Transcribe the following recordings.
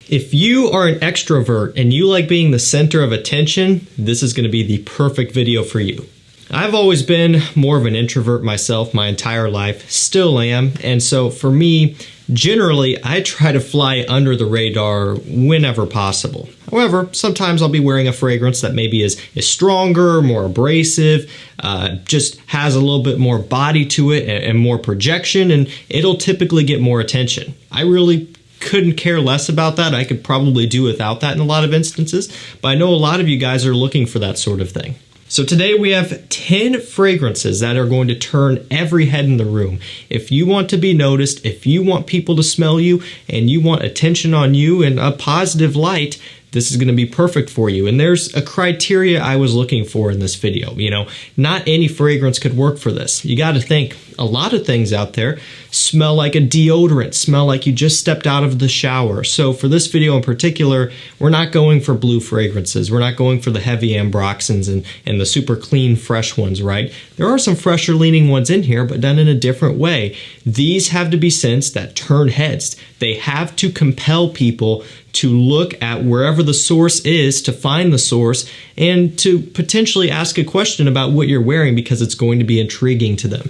If you are an extrovert and you like being the center of attention, this is going to be the perfect video for you. I've always been more of an introvert myself my entire life, still am, and so for me, generally, I try to fly under the radar whenever possible. However, sometimes I'll be wearing a fragrance that maybe is stronger, more abrasive, just has a little bit more body to it and more projection, and it'll typically get more attention. I really couldn't care less about that. I could probably do without that in a lot of instances, but I know a lot of you guys are looking for that sort of thing. So today we have 10 fragrances that are going to turn every head in the room. If you want to be noticed, if you want people to smell you, and you want attention on you in a positive light, this is going to be perfect for you. And there's a criteria I was looking for in this video. You know, not any fragrance could work for this. You got to think a lot of things out there smell like a deodorant, smell like you just stepped out of the shower. So for this video in particular, we're not going for blue fragrances. We're not going for the heavy ambroxans and the super clean, fresh ones, right? There are some fresher leaning ones in here, but done in a different way. These have to be scents that turn heads. They have to compel people to look at wherever the source is, to find the source, and to potentially ask a question about what you're wearing because it's going to be intriguing to them.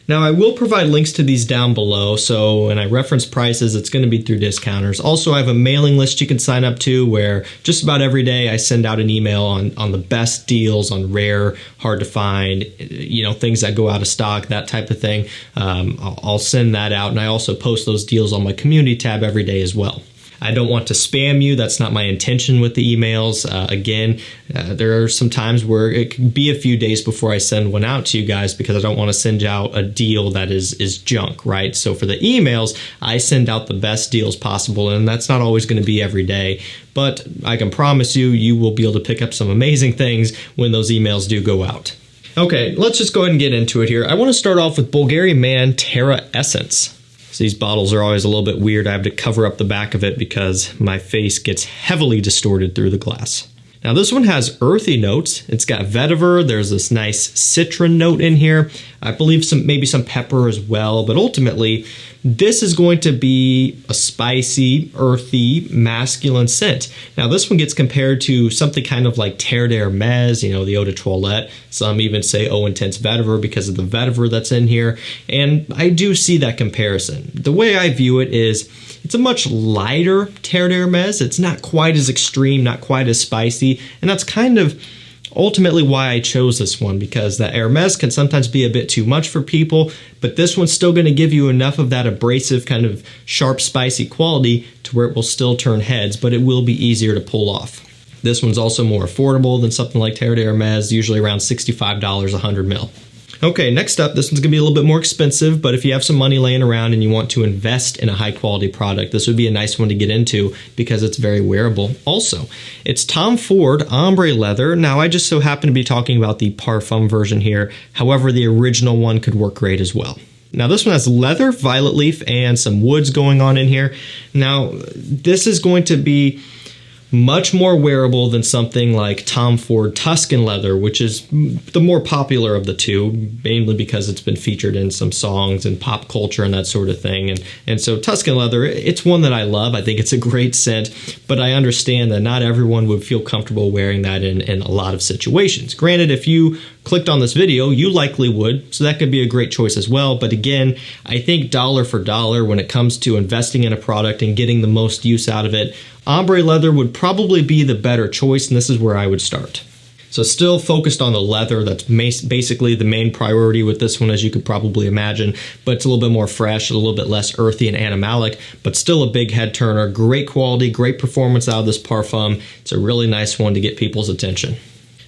Now, I will provide links to these down below, so when I reference prices, it's going to be through discounters. Also, I have a mailing list you can sign up to where just about every day I send out an email on the best deals on rare, hard to find, you know, things that go out of stock, that type of thing. I'll send that out, and I also post those deals on my community tab every day as well. I don't want to spam you. That's not my intention with the emails. Again, there are some times where it could be a few days before I send one out to you guys because I don't want to send out a deal that is junk, right? So for the emails, I send out the best deals possible, and that's not always going to be every day. But I can promise you, you will be able to pick up some amazing things when those emails do go out. Okay, let's just go ahead and get into it here. I want to start off with Bvlgari Man Terra Essence. So these bottles are always a little bit weird. I have to cover up the back of it because my face gets heavily distorted through the glass. Now this one has earthy notes. It's got vetiver. There's this nice citron note in here. I believe maybe some pepper as well, but ultimately this is going to be a spicy, earthy, masculine scent. Now this one gets compared to something kind of like Terre d'Hermès, you know, the Eau de Toilette. Some even say Eau Intense vetiver because of the vetiver that's in here. And I do see that comparison. The way I view it is it's a much lighter Terre d'Hermès. It's not quite as extreme, not quite as spicy. And that's kind of ultimately why I chose this one, because that Hermès can sometimes be a bit too much for people, but this one's still going to give you enough of that abrasive kind of sharp, spicy quality to where it will still turn heads, but it will be easier to pull off. This one's also more affordable than something like Terre d'Hermès, usually around $65 100 ml. Okay, next up, this one's gonna be a little bit more expensive, but if you have some money laying around and you want to invest in a high quality product, this would be a nice one to get into because it's very wearable. Also, it's Tom Ford Ombré leather. Now, I just so happen to be talking about the Parfum version here. However, the original one could work great as well. Now this one has leather, violet leaf, and some woods going on in here. Now, this is going to be much more wearable than something like Tom Ford Tuscan leather, which is the more popular of the two, mainly because it's been featured in some songs and pop culture and that sort of thing. And so Tuscan leather, it's one that I love. I think it's a great scent, but I understand that not everyone would feel comfortable wearing that in a lot of situations. Granted, if you clicked on this video, you likely would, so that could be a great choice as well. But again, I think dollar for dollar when it comes to investing in a product and getting the most use out of it, ombre leather would probably be the better choice, and this is where I would start. So still focused on the leather, that's basically the main priority with this one, as you could probably imagine, but it's a little bit more fresh, a little bit less earthy and animalic, but still a big head turner, great quality, great performance out of this Parfum. It's a really nice one to get people's attention.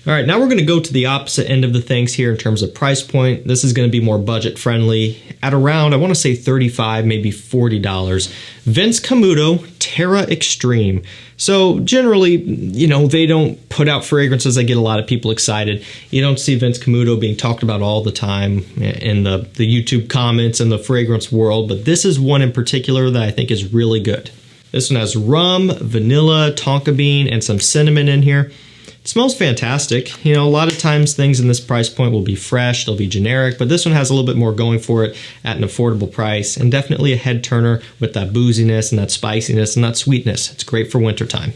All right, now we're going to go to the opposite end of the things here in terms of price point. This is going to be more budget friendly at around, I want to say $35, maybe $40. Vince Camuto Terra Extreme. So generally, you know, they don't put out fragrances that get a lot of people excited. You don't see Vince Camuto being talked about all the time in the YouTube comments and the fragrance world, but this is one in particular that I think is really good. This one has rum, vanilla, tonka bean, and some cinnamon in here. It smells fantastic. You know, a lot of times things in this price point will be fresh, they'll be generic, but this one has a little bit more going for it at an affordable price, and definitely a head turner with that booziness and that spiciness and that sweetness. It's great for wintertime.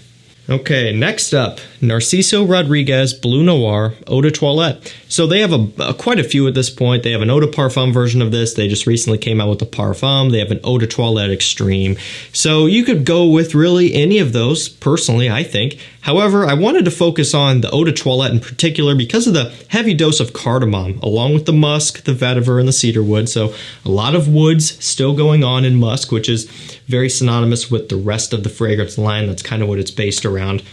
Okay, next up, Narciso Rodriguez Bleu Noir Eau de Toilette. So they have quite a few at this point. They have an Eau de Parfum version of this. They just recently came out with the Parfum. They have an Eau de Toilette Extreme. So you could go with really any of those, personally, I think. However, I wanted to focus on the Eau de Toilette in particular because of the heavy dose of cardamom, along with the musk, the vetiver, and the cedarwood. So a lot of woods still going on in musk, which is very synonymous with the rest of the fragrance line. That's kind of what it's based around.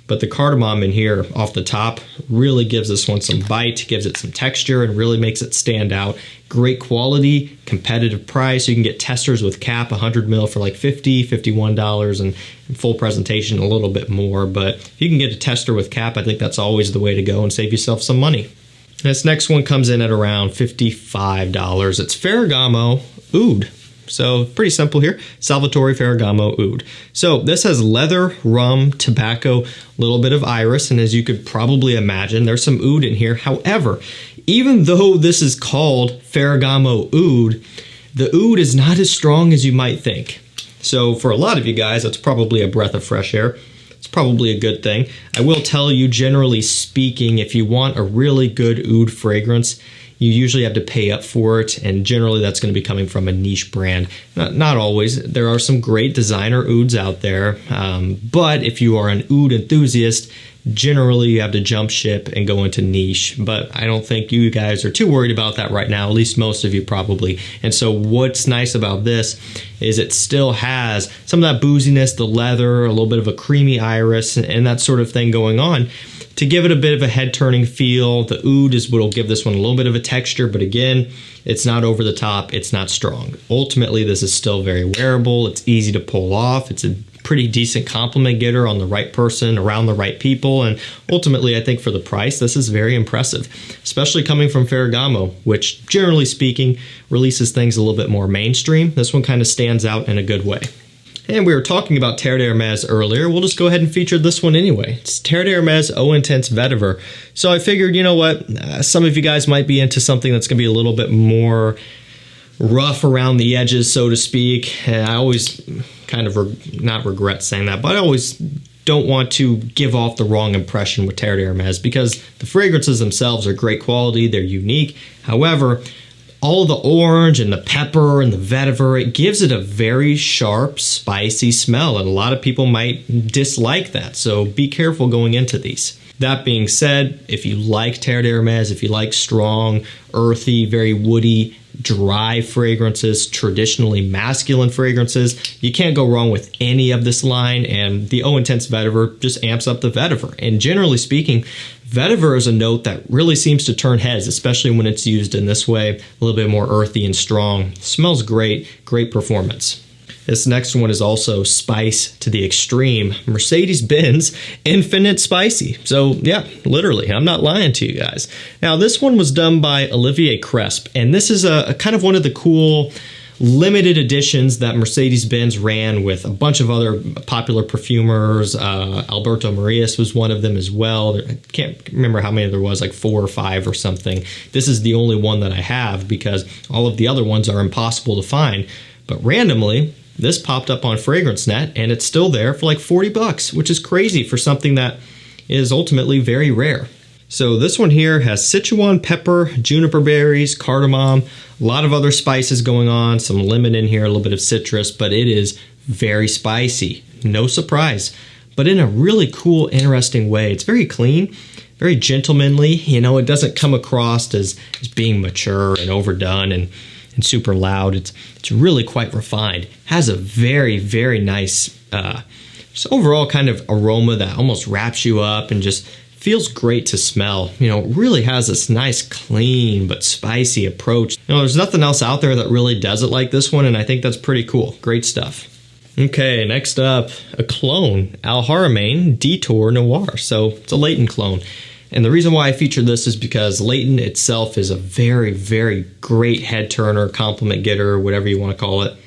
But the cardamom in here off the top really gives this one some bite, gives it some texture, and really makes it stand out. Great quality, competitive price. You can get testers with cap, 100 ml for like $50, $51, and full presentation a little bit more. But if you can get a tester with cap, I think that's always the way to go and save yourself some money. This next one comes in at around $55. It's Ferragamo Oud. So pretty simple here, Salvatore Ferragamo Oud. So this has leather, rum, tobacco, a little bit of iris, and as you could probably imagine, there's some oud in here. However, even though this is called Ferragamo Oud, the oud is not as strong as you might think. So for a lot of you guys, that's probably a breath of fresh air. It's probably a good thing. I will tell you, generally speaking, if you want a really good oud fragrance, you usually have to pay up for it, and generally that's going to be coming from a niche brand. Not always. There are some great designer ouds out there, but if you are an oud enthusiast, generally you have to jump ship and go into niche. But I don't think you guys are too worried about that right now, at least most of you probably. And so what's nice about this is it still has some of that booziness, the leather, a little bit of a creamy iris, and that sort of thing going on. To give it a bit of a head-turning feel, the oud is what will give this one a little bit of a texture, but again, it's not over the top, it's not strong. Ultimately, this is still very wearable, it's easy to pull off, it's a pretty decent compliment getter on the right person, around the right people, and ultimately, I think for the price, this is very impressive, especially coming from Ferragamo, which, generally speaking, releases things a little bit more mainstream. This one kind of stands out in a good way. And we were talking about Terre d'Hermès earlier. We'll just go ahead and feature this one anyway. It's Terre d'Hermès Eau Intense Vetiver. So I figured, you know what, some of you guys might be into something that's going to be a little bit more rough around the edges, so to speak. And I always kind of not regret saying that, but I always don't want to give off the wrong impression with Terre d'Hermès because the fragrances themselves are great quality, they're unique. However, all the orange and the pepper and the vetiver, it gives it a very sharp, spicy smell, and a lot of people might dislike that, so be careful going into these. That being said, if you like Terre d'Hermès, if you like strong, earthy, very woody, dry fragrances, traditionally masculine fragrances, you can't go wrong with any of this line, and the Eau Intense Vetiver just amps up the vetiver. And generally speaking, vetiver is a note that really seems to turn heads, especially when it's used in this way, a little bit more earthy and strong. Smells great, great performance. This next one is also spice to the extreme. Mercedes-Benz Infinite Spicy. So yeah, literally, I'm not lying to you guys. Now this one was done by Olivier Cresp, and this is a kind of one of the cool limited editions that Mercedes-Benz ran with a bunch of other popular perfumers. Alberto Marias was one of them as well. I can't remember how many there was, like 4 or 5 or something. This is the only one that I have because all of the other ones are impossible to find. But randomly, this popped up on FragranceNet, and it's still there for like $40, which is crazy for something that is ultimately very rare. So this one here has Sichuan pepper, juniper berries, cardamom, a lot of other spices going on, some lemon in here, a little bit of citrus, but it is very spicy. No surprise, but in a really cool, interesting way. It's very clean, very gentlemanly. You know, it doesn't come across as being mature and overdone and super loud. It's really quite refined. Has a very, very nice just overall kind of aroma that almost wraps you up and just feels great to smell. You know, it really has this nice, clean, but spicy approach. You know, there's nothing else out there that really does it like this one, and I think that's pretty cool. Great stuff. Okay, next up, a clone, Haramain Detour Noir. So it's a Leighton clone. And the reason why I featured this is because Leighton itself is a very, very great head turner, compliment getter, whatever you want to call it.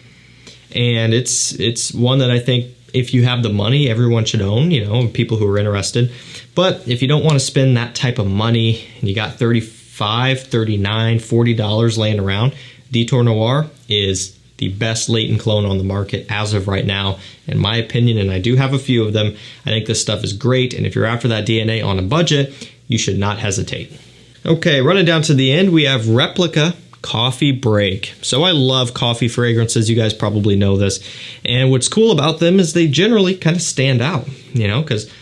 And it's one that I think if you have the money, everyone should own, you know, people who are interested. But if you don't want to spend that type of money and you got $35, $39, $40 laying around, Detour Noir is the best latent cologne on the market as of right now, in my opinion, and I do have a few of them. I think this stuff is great, and if you're after that DNA on a budget, you should not hesitate. Okay, running down to the end, we have Replica Coffee Break. So I love coffee fragrances, you guys probably know this, and what's cool about them is they generally kind of stand out, you know, because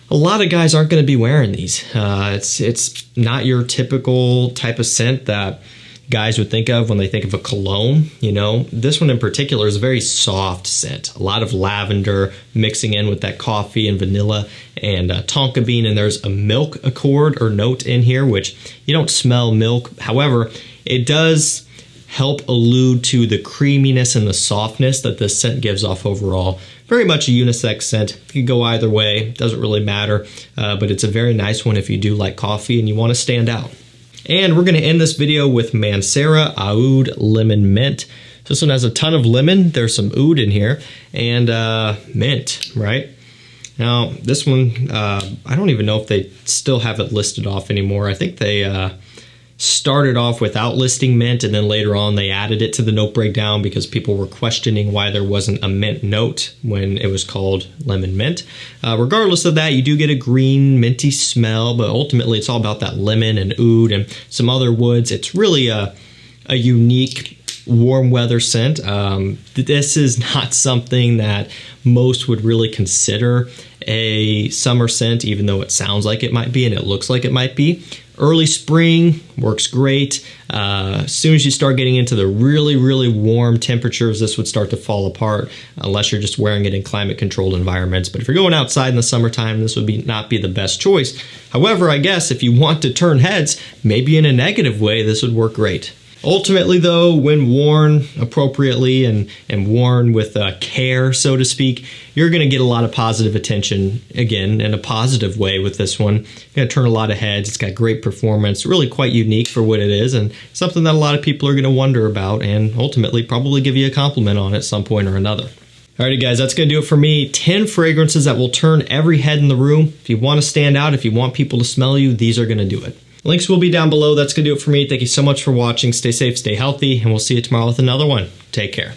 a lot of guys aren't going to be wearing these. It's not your typical type of scent that guys would think of when they think of a cologne. You know, this one in particular is a very soft scent, a lot of lavender mixing in with that coffee and vanilla and tonka bean, and there's a milk accord or note in here, which you don't smell milk. However, it does help allude to the creaminess and the softness that this scent gives off overall. Very much a unisex scent. It could go either way, doesn't really matter, but it's a very nice one if you do like coffee and you want to stand out. And we're going to end this video with Mancera Oud Lemon Mint. This one has a ton of lemon. There's some oud in here and mint, right? Now, this one, I don't even know if they still have it listed off anymore. I think they started off without listing mint, and then later on they added it to the note breakdown because people were questioning why there wasn't a mint note when it was called lemon mint. Regardless of that, you do get a green minty smell, but ultimately it's all about that lemon and oud and some other woods. It's really a unique warm weather scent. This is not something that most would really consider a summer scent, even though it sounds like it might be and it looks like it might be. Early spring works great. As soon as you start getting into the really, really warm temperatures, this would start to fall apart unless you're just wearing it in climate-controlled environments. But if you're going outside in the summertime, this would not be the best choice. However, I guess if you want to turn heads, maybe in a negative way, this would work great. Ultimately, though, when worn appropriately and worn with care, so to speak, you're going to get a lot of positive attention, again, in a positive way with this one. You're going to turn a lot of heads. It's got great performance, really quite unique for what it is, and something that a lot of people are going to wonder about and ultimately probably give you a compliment on at some point or another. Alrighty guys, that's going to do it for me. 10 fragrances that will turn every head in the room. If you want to stand out, if you want people to smell you, these are going to do it. Links will be down below. That's going to do it for me. Thank you so much for watching. Stay safe, stay healthy, and we'll see you tomorrow with another one. Take care.